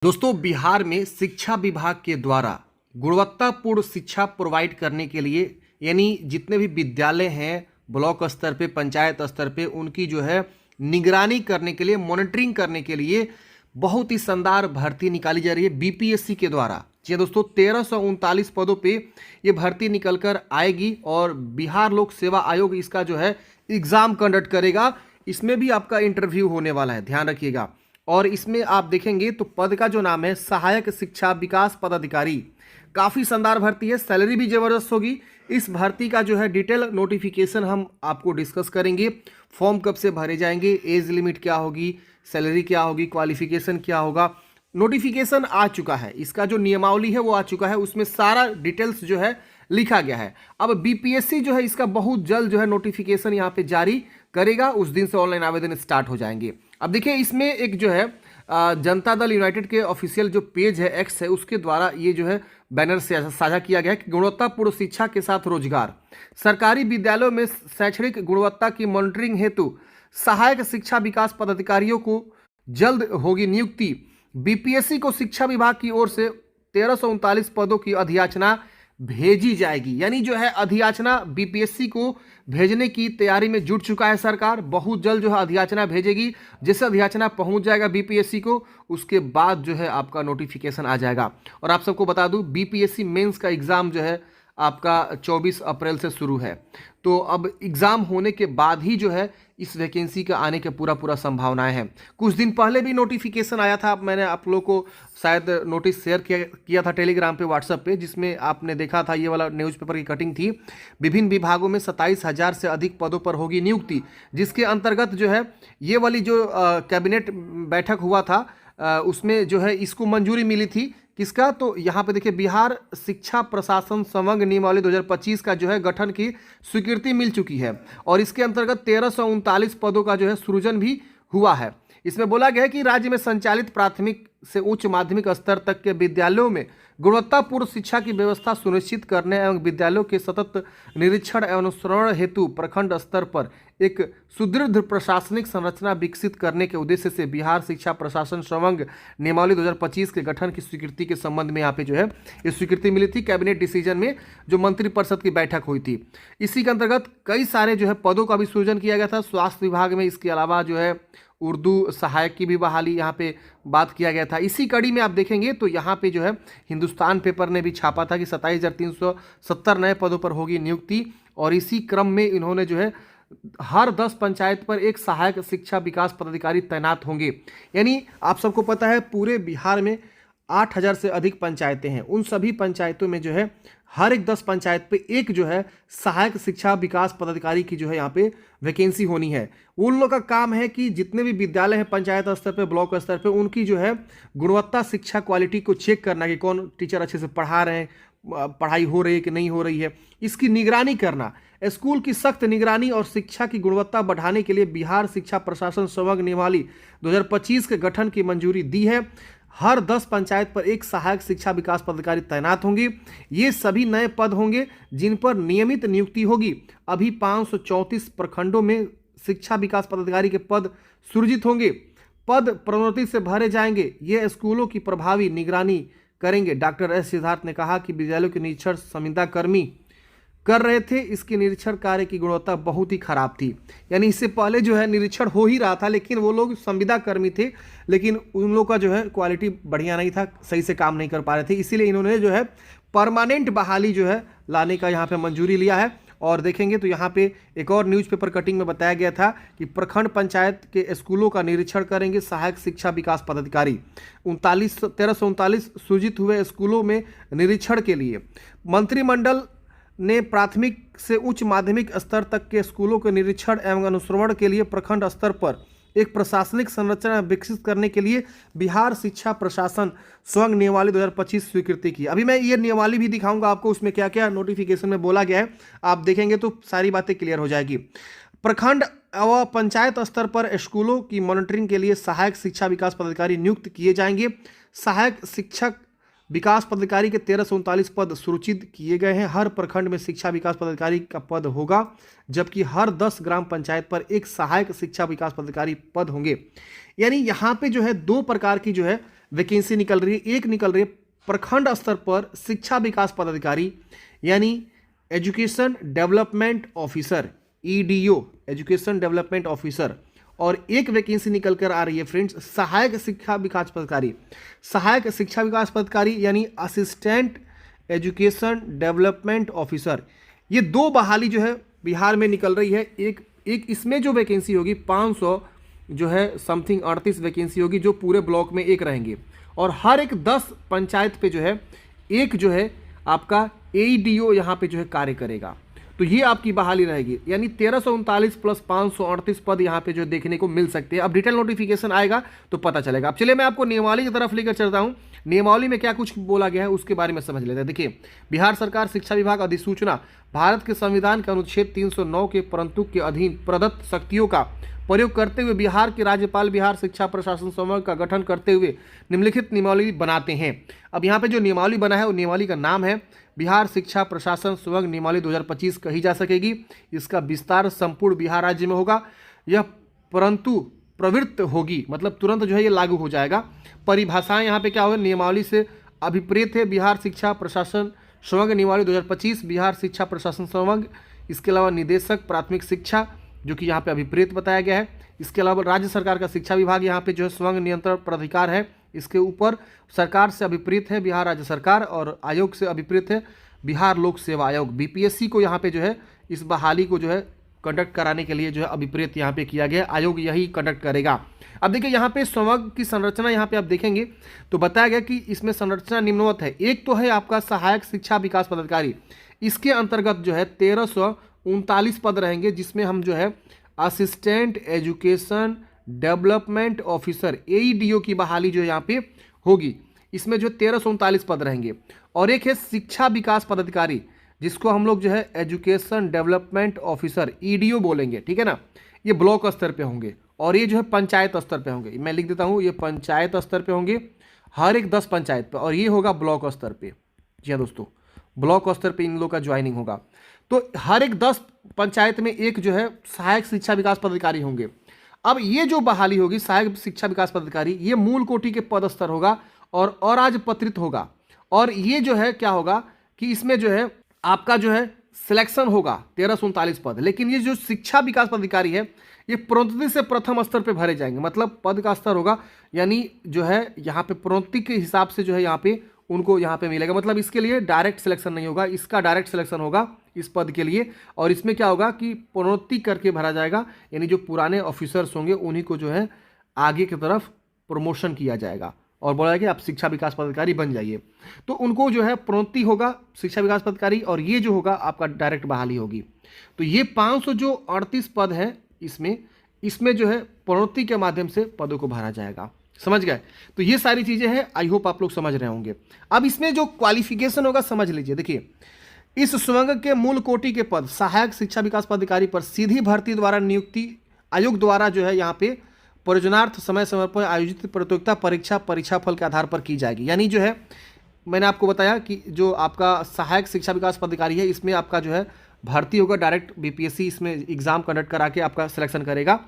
दोस्तों, बिहार में शिक्षा विभाग के द्वारा गुणवत्तापूर्ण शिक्षा प्रोवाइड करने के लिए यानी जितने भी विद्यालय हैं ब्लॉक स्तर पे, पंचायत स्तर पे, उनकी जो है निगरानी करने के लिए, मॉनिटरिंग करने के लिए बहुत ही शानदार भर्ती निकाली जा रही है बीपीएससी के द्वारा। जी हाँ दोस्तों, 1339 पदों पे ये भर्ती निकल कर आएगी और बिहार लोक सेवा आयोग इसका जो है एग्ज़ाम कंडक्ट करेगा। इसमें भी आपका इंटरव्यू होने वाला है, ध्यान रखिएगा। और इसमें आप देखेंगे तो पद का जो नाम है सहायक शिक्षा विकास पदाधिकारी, काफ़ी शानदार भर्ती है, सैलरी भी ज़बरदस्त होगी। इस भर्ती का जो है डिटेल नोटिफिकेशन हम आपको डिस्कस करेंगे। फॉर्म कब से भरे जाएंगे, एज लिमिट क्या होगी, सैलरी क्या होगी, क्वालिफिकेशन क्या होगा। नोटिफिकेशन आ चुका है, इसका जो नियमावली है वो आ चुका है, उसमें सारा डिटेल्स जो है लिखा गया है। अब बीपीएससी जो है इसका बहुत जल्द जो है नोटिफिकेशन यहाँ पे जारी करेगा, उस दिन से ऑनलाइन आवेदन स्टार्ट हो जाएंगे। अब देखिए, इसमें एक जो है जनता दल यूनाइटेड के ऑफिशियल जो पेज है, एक्स है, उसके द्वारा ये जो है बैनर से साझा किया गया है कि गुणवत्तापूर्ण शिक्षा के साथ रोजगार, सरकारी विद्यालयों में शैक्षणिक गुणवत्ता की मॉनिटरिंग हेतु सहायक शिक्षा विकास पदाधिकारियों को जल्द होगी नियुक्ति। बीपीएससी को शिक्षा विभाग की ओर से 1339 पदों की अधियाचना भेजी जाएगी। यानी जो है अधियाचना बीपीएससी को भेजने की तैयारी में जुट चुका है सरकार। बहुत जल्द जो है अधियाचना भेजेगी। जैसे अधियाचना पहुंच जाएगा बीपीएससी को, उसके बाद जो है आपका नोटिफिकेशन आ जाएगा। और आप सबको बता दूं, बीपीएससी मेंस का एग्ज़ाम जो है आपका 24 अप्रैल से शुरू है। तो अब एग्ज़ाम होने के बाद ही जो है इस वैकेंसी का आने के पूरा संभावनाएं हैं। कुछ दिन पहले भी नोटिफिकेशन आया था, मैंने आप लोगों को शायद नोटिस शेयर किया था टेलीग्राम पे, व्हाट्सएप पे, जिसमें आपने देखा था, ये वाला न्यूज़पेपर की कटिंग थी। विभिन्न विभागों में 27,000 से अधिक पदों पर होगी नियुक्ति, जिसके अंतर्गत जो है ये वाली जो कैबिनेट बैठक हुआ था उसमें जो है इसको मंजूरी मिली थी। किसका? तो यहाँ पे देखिए, बिहार शिक्षा प्रशासन समग्र नियमावली 2025 का जो है गठन की स्वीकृति मिल चुकी है और इसके अंतर्गत 1339 पदों का जो है सृजन भी हुआ है। इसमें बोला गया है कि राज्य में संचालित प्राथमिक से उच्च माध्यमिक स्तर तक के विद्यालयों में गुणवत्तापूर्ण शिक्षा की व्यवस्था सुनिश्चित करने एवं विद्यालयों के सतत निरीक्षण एवं अनुसरण हेतु प्रखंड स्तर पर एक सुदृढ़ प्रशासनिक संरचना विकसित करने के उद्देश्य से बिहार शिक्षा प्रशासन समग्र नियमावली 2025 के गठन की स्वीकृति के संबंध में यहाँ पे जो है ये स्वीकृति मिली थी कैबिनेट डिसीजन में, जो मंत्रिपरिषद की बैठक हुई थी। इसी के अंतर्गत कई सारे जो है पदों का भी सृजन किया गया था स्वास्थ्य विभाग में। इसके अलावा जो है उर्दू सहायक की भी बहाली यहाँ पे बात किया गया था। इसी कड़ी में आप देखेंगे तो यहाँ पे जो है हिंदुस्तान पेपर ने भी छापा था कि 27,370 नए पदों पर होगी नियुक्ति। और इसी क्रम में इन्होंने जो है हर 10 पंचायत पर एक सहायक शिक्षा विकास पदाधिकारी तैनात होंगे। यानी आप सबको पता है पूरे बिहार में 8,000 से अधिक पंचायतें हैं। उन सभी पंचायतों में जो है हर एक 10 पंचायत पे एक जो है सहायक शिक्षा विकास पदाधिकारी की जो है यहाँ पे वैकेंसी होनी है। उन लोग का काम है कि जितने भी विद्यालय हैं पंचायत स्तर पे, ब्लॉक स्तर पे, उनकी जो है गुणवत्ता शिक्षा क्वालिटी को चेक करना कि कौन टीचर अच्छे से पढ़ा रहे हैं, पढ़ाई हो रही है कि नहीं हो रही है, इसकी निगरानी करना। स्कूल की सख्त निगरानी और शिक्षा की गुणवत्ता बढ़ाने के लिए बिहार शिक्षा प्रशासन समग्र नियमावली 2025 के गठन की मंजूरी दी है। हर 10 पंचायत पर एक सहायक शिक्षा विकास पदाधिकारी तैनात होंगे। ये सभी नए पद होंगे जिन पर नियमित नियुक्ति होगी। अभी 534 प्रखंडों में शिक्षा विकास पदाधिकारी के पद सृजित होंगे। पद प्रोन्नति से भरे जाएंगे। ये स्कूलों की प्रभावी निगरानी करेंगे। डॉक्टर एस सिद्धार्थ ने कहा कि विद्यालयों के निरीक्षण संविदा कर्मी कर रहे थे, इसके निरीक्षण कार्य की गुणवत्ता बहुत ही खराब थी। यानी इससे पहले जो है निरीक्षण हो ही रहा था, लेकिन वो लोग संविदा कर्मी थे, लेकिन उन लोगों का जो है क्वालिटी बढ़िया नहीं था, सही से काम नहीं कर पा रहे थे। इसीलिए इन्होंने जो है परमानेंट बहाली जो है लाने का यहाँ पे मंजूरी लिया है। और देखेंगे तो यहाँ पे एक और न्यूज़पेपर कटिंग में बताया गया था कि प्रखंड पंचायत के स्कूलों का निरीक्षण करेंगे सहायक शिक्षा विकास पदाधिकारी। 1339 सृजित हुए स्कूलों में निरीक्षण के लिए मंत्रिमंडल ने प्राथमिक से उच्च माध्यमिक स्तर तक के स्कूलों के निरीक्षण एवं अनुश्रवण के लिए प्रखंड स्तर पर एक प्रशासनिक संरचना विकसित करने के लिए बिहार शिक्षा प्रशासन स्वयं नियमावली 2025 स्वीकृति की। अभी मैं ये नियमावली भी दिखाऊंगा आपको, उसमें क्या क्या नोटिफिकेशन में बोला गया है, आप देखेंगे तो सारी बातें क्लियर हो जाएगी। प्रखंड व पंचायत स्तर पर स्कूलों की मॉनिटरिंग के लिए सहायक शिक्षा विकास पदाधिकारी नियुक्त किए जाएंगे। सहायक शिक्षक विकास पदाधिकारी के 1339 पद सूचित किए गए हैं। हर प्रखंड में शिक्षा विकास पदाधिकारी का पद होगा, जबकि हर 10 ग्राम पंचायत पर एक सहायक शिक्षा विकास पदाधिकारी पद होंगे। यानी यहाँ पे जो है 2 प्रकार की जो है वैकेंसी निकल रही है, एक निकल रही है प्रखंड स्तर पर शिक्षा विकास पदाधिकारी यानी education development officer, EDO, education development officer. और एक वैकेंसी निकल कर आ रही है फ्रेंड्स सहायक शिक्षा विकास पदाधिकारी, सहायक शिक्षा विकास पदाधिकारी यानी असिस्टेंट एजुकेशन डेवलपमेंट ऑफिसर। ये दो बहाली जो है बिहार में निकल रही है। एक इसमें जो वैकेंसी होगी 500 जो है समथिंग 38 वैकेंसी होगी, जो पूरे ब्लॉक में एक रहेंगे। और हर एक 10 पंचायत पे जो है एक जो है आपका एईडीओ यहाँ पे जो है कार्य करेगा। तो ये आपकी बहाली रहेगी, यानी 1339 प्लस 538 पद यहाँ पे जो देखने को मिल सकते हैं। अब डिटेल नोटिफिकेशन आएगा तो पता चलेगा। अब चलिए मैं आपको नियमावली की तरफ लेकर चलता हूँ। नियमावली में क्या कुछ बोला गया है उसके बारे में समझ लेते हैं। देखिए, बिहार सरकार शिक्षा विभाग अधिसूचना भारत के संविधान के अनुच्छेद 309 के परंतु के अधीन प्रदत्त शक्तियों का प्रयोग करते हुए बिहार के राज्यपाल बिहार शिक्षा प्रशासन समूह का गठन करते हुए निम्नलिखित नियमावली बनाते हैं। अब यहाँ पे जो नियमावली बना है वो नियमावली का नाम है बिहार शिक्षा प्रशासन सुवर्ण नियमावली 2025 कही जा सकेगी। इसका विस्तार संपूर्ण बिहार राज्य में होगा। यह परंतु प्रवृत्त होगी, मतलब तुरंत जो है ये लागू हो जाएगा। परिभाषाएं यहाँ पे क्या होगा, नियमावली से अभिप्रेत है बिहार शिक्षा प्रशासन समग्र नियमावली 2025, बिहार शिक्षा प्रशासन समग्र। इसके अलावा निदेशक प्राथमिक शिक्षा जो कि यहाँ पे अभिप्रेत बताया गया है। इसके अलावा राज्य सरकार का शिक्षा विभाग यहाँ पे जो है स्वयं नियंत्रण प्राधिकार है। इसके ऊपर सरकार से अभिप्रेत है बिहार राज्य सरकार और आयोग से अभिप्रेत है बिहार लोक सेवा आयोग। बीपीएससी को यहाँ पे जो है इस बहाली को जो है कंडक्ट कराने के लिए जो है अभिप्रेत यहाँ पे किया गया, आयोग यही कंडक्ट करेगा। अब देखिए यहाँ पे समग्र की संरचना यहाँ पे आप देखेंगे तो बताया गया कि इसमें संरचना निम्नवत है। एक तो है आपका सहायक शिक्षा विकास पदाधिकारी, इसके अंतर्गत जो है 1339 पद रहेंगे, जिसमें हम जो है असिस्टेंट एजुकेशन डेवलपमेंट ऑफिसर एईडीओ की बहाली जो यहाँ पे होगी। इसमें जो 1339 पद रहेंगे। और एक है शिक्षा विकास पदाधिकारी जिसको हम लोग जो है एजुकेशन डेवलपमेंट ऑफिसर ईडीओ बोलेंगे, ठीक है ना। ये ब्लॉक स्तर पे होंगे और ये जो है पंचायत स्तर पे होंगे। मैं लिख देता हूँ, ये पंचायत स्तर पे होंगे हर एक 10 पंचायत पे, और ये होगा ब्लॉक स्तर पे। जी हाँ दोस्तों, ब्लॉक स्तर पे इन लोगों का ज्वाइनिंग होगा। तो हर एक 10 पंचायत में एक जो है सहायक शिक्षा विकास पदाधिकारी होंगे। अब ये जो बहाली होगी सहायक शिक्षा विकास पदाधिकारी, ये मूल कोटि के पद स्तर होगा और अराजपत्रित होगा। और ये जो है क्या होगा कि इसमें जो है आपका जो है सिलेक्शन होगा 1339 पद। लेकिन ये जो शिक्षा विकास पदाधिकारी है ये प्रोन्नति से प्रथम स्तर पे भरे जाएंगे, मतलब पद का स्तर होगा, यानी जो है यहाँ पे प्रोन्नति के हिसाब से जो है यहाँ पे उनको यहाँ पे मिलेगा। मतलब इसके लिए डायरेक्ट सिलेक्शन नहीं होगा, इसका डायरेक्ट सिलेक्शन होगा इस पद के लिए। और इसमें क्या होगा कि प्रोन्नति करके भरा जाएगा, यानी जो पुराने ऑफिसर्स होंगे उन्हीं को जो है आगे की तरफ प्रमोशन किया जाएगा और बोला जाएगा आप शिक्षा विकास पदाधिकारी बन जाइए। तो उनको जो है प्रोन्नति होगा शिक्षा विकास पदाधिकारी, और ये जो होगा आपका डायरेक्ट बहाली होगी। तो ये 538 पद है, इसमें जो है प्रोन्नति के माध्यम से पदों को भरा जाएगा। समझ गए? तो ये सारी चीजें हैं, आई होप आप लोग समझ रहे होंगे। अब इसमें जो क्वालिफिकेशन होगा समझ लीजिए। देखिए, इस स्वंग के मूल कोटि के पद सहायक शिक्षा विकास पदाधिकारी पर सीधी भर्ती द्वारा नियुक्ति आयोग द्वारा जो है यहाँ पे परियोजनार्थ समय समय पर आयोजित प्रतियोगिता परीक्षा फल के आधार पर की जाएगी। यानी जो है मैंने आपको बताया कि जो आपका सहायक शिक्षा विकास पदाधिकारी है इसमें आपका जो है भर्ती होगा डायरेक्ट, बीपीएससी इसमें एग्जाम कंडक्ट करा के आपका सिलेक्शन करेगा।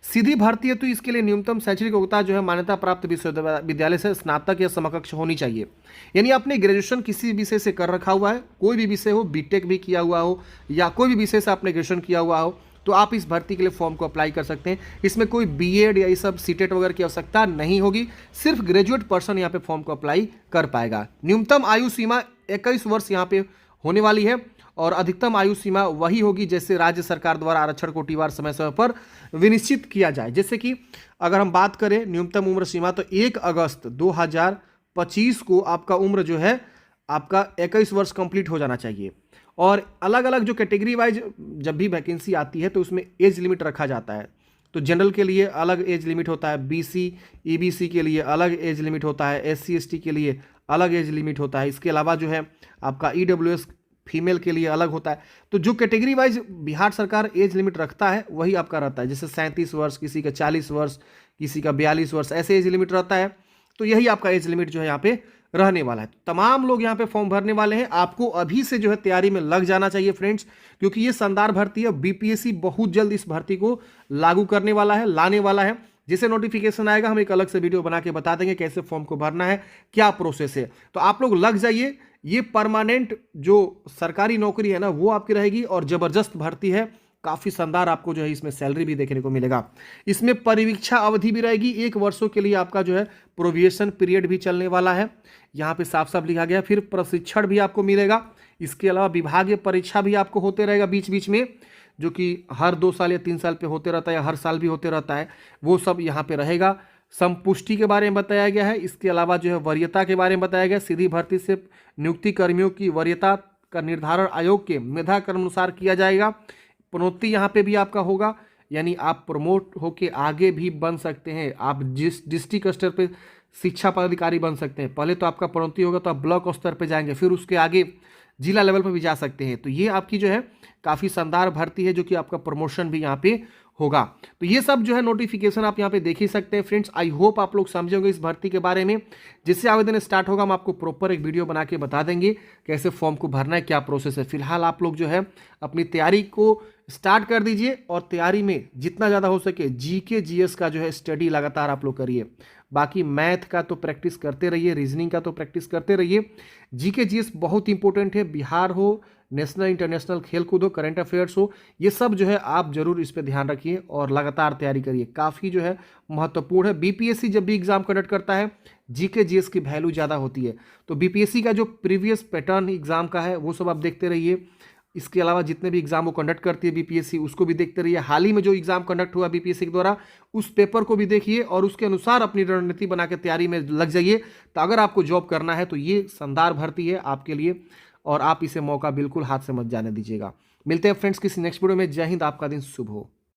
सीधी भर्ती है तो इसके लिए न्यूनतम शैक्षणिक योग्यता जो है मान्यता प्राप्त विश्वविद्यालय से स्नातक या समकक्ष होनी चाहिए। यानी आपने ग्रेजुएशन किसी विषय से कर रखा हुआ है, कोई भी विषय हो, बीटेक भी किया हुआ हो या कोई भी विषय से आपने ग्रेजुएशन किया हुआ हो, तो आप इस भर्ती के लिए फॉर्म को अप्लाई कर सकते हैं। इसमें कोई बीएड या ये सब सीटेट वगैरह की आवश्यकता नहीं होगी, सिर्फ ग्रेजुएट पर्सन यहाँ पे फॉर्म को अप्लाई कर पाएगा। न्यूनतम आयु सीमा 21 वर्ष यहाँ पे होने वाली है और अधिकतम आयु सीमा वही होगी जैसे राज्य सरकार द्वारा आरक्षण कोटिवार समय समय पर विनिश्चित किया जाए। जैसे कि अगर हम बात करें न्यूनतम उम्र सीमा तो 1 अगस्त 2025 को आपका उम्र जो है आपका 21 वर्ष कंप्लीट हो जाना चाहिए। और अलग अलग जो कैटेगरी वाइज जब भी वैकेंसी आती है तो उसमें एज लिमिट रखा जाता है। तो जनरल के लिए अलग एज लिमिट होता है, बीसी ईबीसी के लिए अलग एज लिमिट होता है, एससी एसटी के लिए अलग एज लिमिट होता है। इसके अलावा जो है आपका ईडब्ल्यूएस फीमेल के लिए अलग होता है। तो जो कैटेगरी वाइज बिहार सरकार एज लिमिट रखता है वही आपका रहता है। जैसे 37 वर्ष, किसी का 40 वर्ष, किसी का 42 वर्ष, ऐसे एज लिमिट रहता है। तो यही आपका एज लिमिट जो है यहाँ पे रहने वाला है। तमाम लोग यहाँ पे फॉर्म भरने वाले हैं। आपको अभी से जो है तैयारी में लग जाना चाहिए फ्रेंड्स, क्योंकि ये शानदार भर्ती है। बीपीएससी बहुत जल्द इस भर्ती को लागू करने वाला है, लाने वाला है। जैसे नोटिफिकेशन आएगा हम एक अलग से वीडियो बना के बता देंगे कैसे फॉर्म को भरना है, क्या प्रोसेस है। तो आप लोग लग जाइए, ये परमानेंट जो सरकारी नौकरी है ना वो आपकी रहेगी और जबरदस्त भर्ती है, काफी शानदार आपको जो है इसमें सैलरी भी देखने को मिलेगा। इसमें परिवीक्षा अवधि भी रहेगी, 1 वर्षों के लिए आपका जो है प्रोविएशन पीरियड भी चलने वाला है, यहाँ पे साफ साफ लिखा गया। फिर प्रशिक्षण भी आपको मिलेगा। इसके अलावा विभागीय परीक्षा भी आपको होते रहेगा बीच बीच में, जो कि हर 2 साल या 3 साल पे होते रहता है या हर साल भी होते रहता है, वो सब यहाँ पे रहेगा। संपुष्टि के बारे में बताया गया है। इसके अलावा जो है वरीयता के बारे में बताया गया। सीधी भर्ती से नियुक्ति कर्मियों की वरीयता का निर्धारण आयोग के मेधा क्रम अनुसार किया जाएगा। प्रोन्नति यहाँ पे भी आपका होगा, यानी आप प्रमोट होके आगे भी बन सकते हैं। आप जिस डिस्ट्रिक्ट स्तर पे शिक्षा पदाधिकारी बन सकते हैं, पहले तो आपका प्रोन्नति होगा तो आप ब्लॉक स्तर पे जाएंगे, फिर उसके आगे जिला लेवल पर भी जा सकते हैं। तो ये आपकी जो है काफ़ी शानदार भर्ती है, जो कि आपका प्रमोशन भी यहाँ पे होगा। तो ये सब जो है नोटिफिकेशन आप यहाँ पे देख ही सकते हैं फ्रेंड्स। आई होप आप लोग समझे होंगे इस भर्ती के बारे में। जिससे आवेदन स्टार्ट होगा हम आपको प्रॉपर एक वीडियो बना के बता देंगे कैसे फॉर्म को भरना है, क्या प्रोसेस है। फिलहाल आप लोग जो है अपनी तैयारी को स्टार्ट कर दीजिए और तैयारी में जितना ज़्यादा हो सके जीके जीएस का जो है स्टडी लगातार आप लोग करिए। बाकी मैथ का तो प्रैक्टिस करते रहिए, रीजनिंग का तो प्रैक्टिस करते रहिए। जीके जीएस बहुत इंपॉर्टेंट है, बिहार हो, नेशनल इंटरनेशनल खेल कूद हो, करंट अफेयर्स हो, ये सब जो है आप जरूर इस पर ध्यान रखिए और लगातार तैयारी करिए, काफ़ी जो है महत्वपूर्ण है। बीपीएससी जब भी एग्जाम कंडक्ट करता है जीके जीएस की वैल्यू ज़्यादा होती है। तो बीपीएससी का जो प्रीवियस पैटर्न एग्जाम का है वो सब आप देखते रहिए। इसके अलावा जितने भी एग्जाम वो कंडक्ट करती है बीपीएससी, उसको भी देखते रहिए। हाल ही में जो एग्जाम कंडक्ट हुआ बीपीएससी के द्वारा, उस पेपर को भी देखिए और उसके अनुसार अपनी रणनीति बना के तैयारी में लग जाइए। तो अगर आपको जॉब करना है तो ये शानदार भर्ती है आपके लिए और आप इसे मौका बिल्कुल हाथ से मत जाने दीजिएगा। मिलते हैं फ्रेंड्स किसी नेक्स्ट वीडियो में। जय हिंद, आपका दिन शुभ हो।